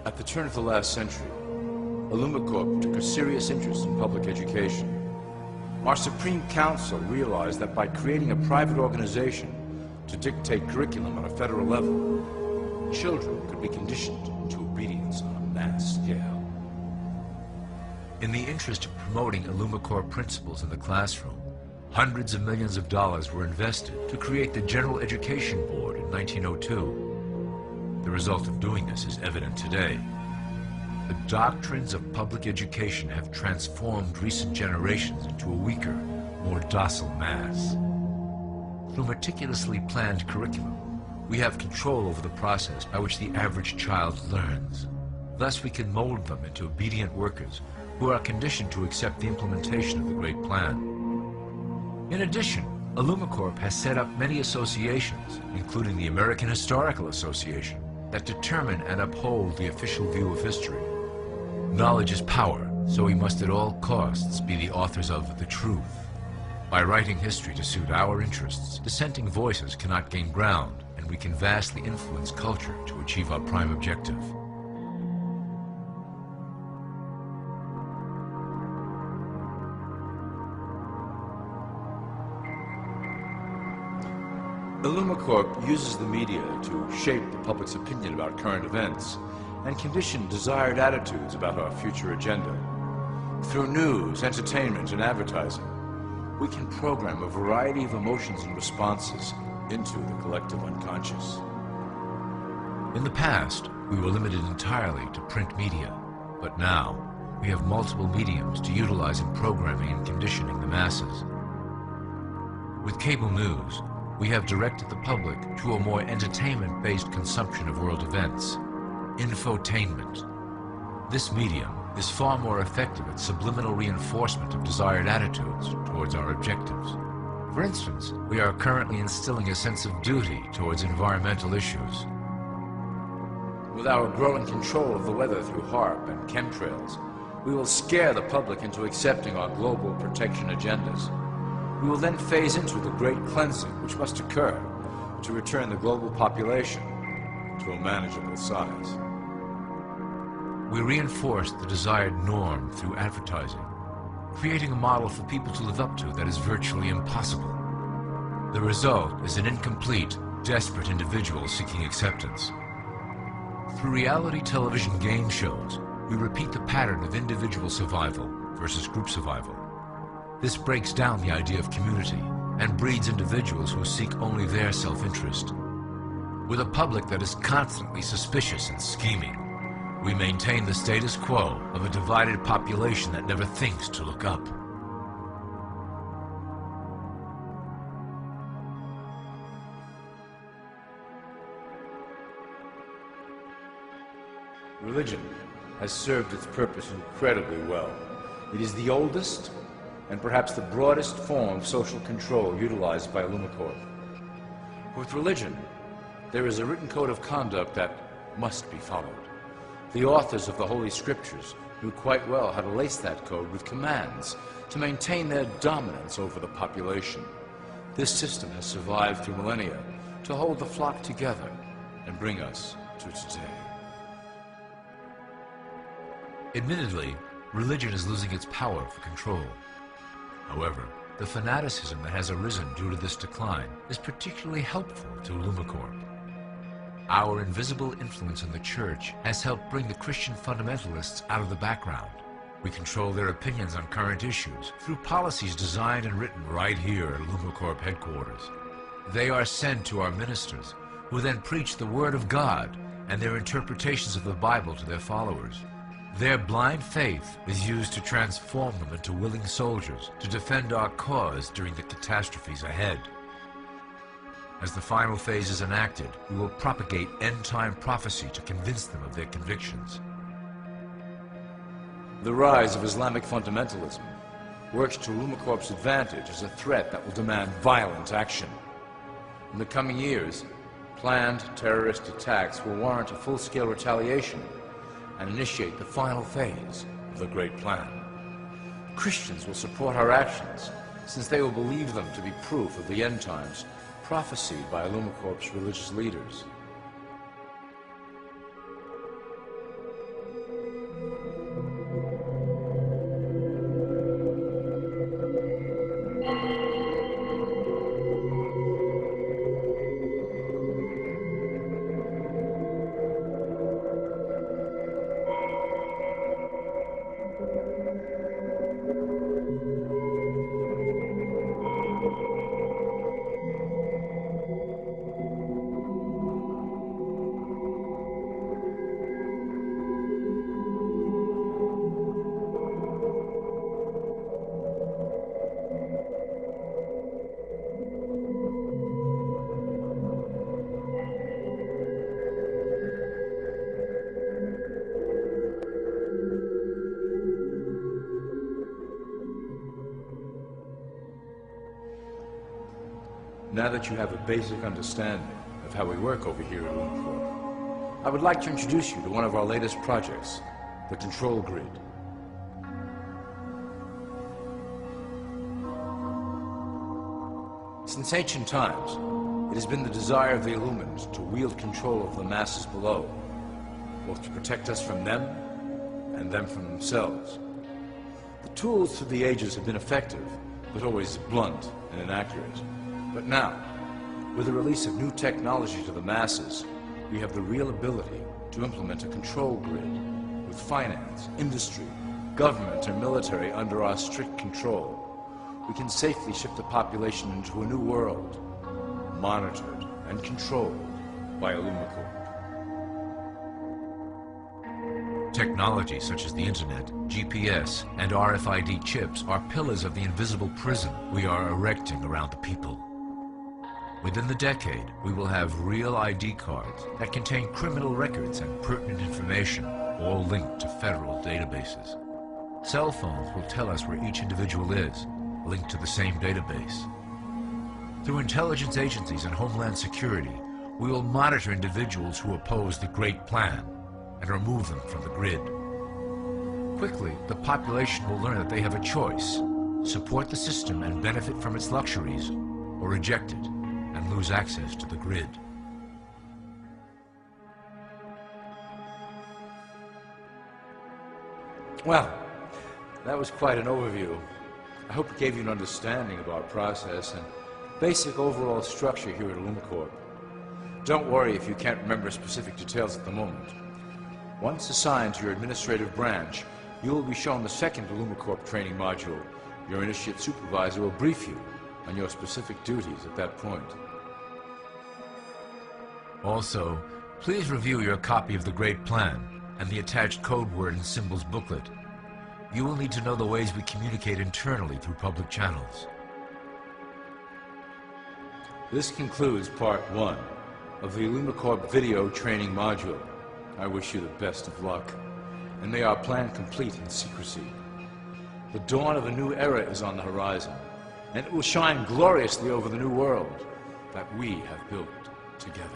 At the turn of the last century, Illumicorp took a serious interest in public education. Our Supreme Council realized that by creating a private organization to dictate curriculum on a federal level, children could be conditioned to obedience on a mass scale. In the interest of promoting Illumicorp principles in the classroom, hundreds of millions of dollars were invested to create the General Education Board in 1902. The result of doing this is evident today. The doctrines of public education have transformed recent generations into a weaker, more docile mass. Through meticulously planned curriculum, we have control over the process by which the average child learns. Thus, we can mold them into obedient workers who are conditioned to accept the implementation of the Great Plan. In addition, Illumicorp has set up many associations, including the American Historical Association, that determine and uphold the official view of history. Knowledge is power, so we must at all costs be the authors of the truth. By writing history to suit our interests, dissenting voices cannot gain ground, and we can vastly influence culture to achieve our prime objective. Illumicorp uses the media to shape the public's opinion about current events and condition desired attitudes about our future agenda. Through news, entertainment, and advertising, we can program a variety of emotions and responses into the collective unconscious. In the past, we were limited entirely to print media, but now we have multiple mediums to utilize in programming and conditioning the masses. With cable news, we have directed the public to a more entertainment-based consumption of world events, infotainment. This medium is far more effective at subliminal reinforcement of desired attitudes towards our objectives. For instance, we are currently instilling a sense of duty towards environmental issues. With our growing control of the weather through HAARP and chemtrails, we will scare the public into accepting our global protection agendas. We will then phase into the great cleansing which must occur to return the global population to a manageable size. We reinforce the desired norm through advertising, creating a model for people to live up to that is virtually impossible. The result is an incomplete, desperate individual seeking acceptance. Through reality television game shows, we repeat the pattern of individual survival versus group survival. This breaks down the idea of community and breeds individuals who seek only their self-interest. With a public that is constantly suspicious and scheming, we maintain the status quo of a divided population that never thinks to look up. Religion has served its purpose incredibly well. It is the oldest and perhaps the broadest form of social control utilized by Illumicorp. With religion, there is a written code of conduct that must be followed. The authors of the Holy Scriptures knew quite well how to lace that code with commands to maintain their dominance over the population. This system has survived through millennia to hold the flock together and bring us to today. Admittedly, religion is losing its power for control. However, the fanaticism that has arisen due to this decline is particularly helpful to Illumicorp. Our invisible influence in the Church has helped bring the Christian fundamentalists out of the background. We control their opinions on current issues through policies designed and written right here at Illumicorp headquarters. They are sent to our ministers, who then preach the Word of God and their interpretations of the Bible to their followers. Their blind faith is used to transform them into willing soldiers to defend our cause during the catastrophes ahead. As the final phase is enacted, we will propagate end-time prophecy to convince them of their convictions. The rise of Islamic fundamentalism works to Illumicorp's advantage as a threat that will demand violent action. In the coming years, planned terrorist attacks will warrant a full-scale retaliation and initiate the final phase of the Great Plan. Christians will support our actions, since they will believe them to be proof of the end times prophesied by Illumicorp's religious leaders. Now that you have a basic understanding of how we work over here at Illumicorp, I would like to introduce you to one of our latest projects, the Control Grid. Since ancient times, it has been the desire of the Illuminati to wield control of the masses below, both to protect us from them and them from themselves. The tools through the ages have been effective, but always blunt and inaccurate. But now, with the release of new technology to the masses, we have the real ability to implement a control grid with finance, industry, government, and military under our strict control. We can safely shift the population into a new world, monitored and controlled by Illumicorp. Technology such as the internet, GPS, and RFID chips are pillars of the invisible prison we are erecting around the people. Within the decade, we will have real ID cards that contain criminal records and pertinent information, all linked to federal databases. Cell phones will tell us where each individual is, linked to the same database. Through intelligence agencies and Homeland Security, we will monitor individuals who oppose the Great Plan and remove them from the grid. Quickly, the population will learn that they have a choice: support the system and benefit from its luxuries, or reject it and lose access to the grid. Well, that was quite an overview. I hope it gave you an understanding of our process and basic overall structure here at Illumicorp. Don't worry if you can't remember specific details at the moment. Once assigned to your administrative branch, you will be shown the second Illumicorp training module. Your initiate supervisor will brief you on your specific duties at that point. Also, please review your copy of the Great Plan and the attached code word and symbols booklet. You will need to know the ways we communicate internally through public channels. This concludes part 1 of the Illumicorp video training module. I wish you the best of luck, and may our plan complete in secrecy. The dawn of a new era is on the horizon, and it will shine gloriously over the new world that we have built together.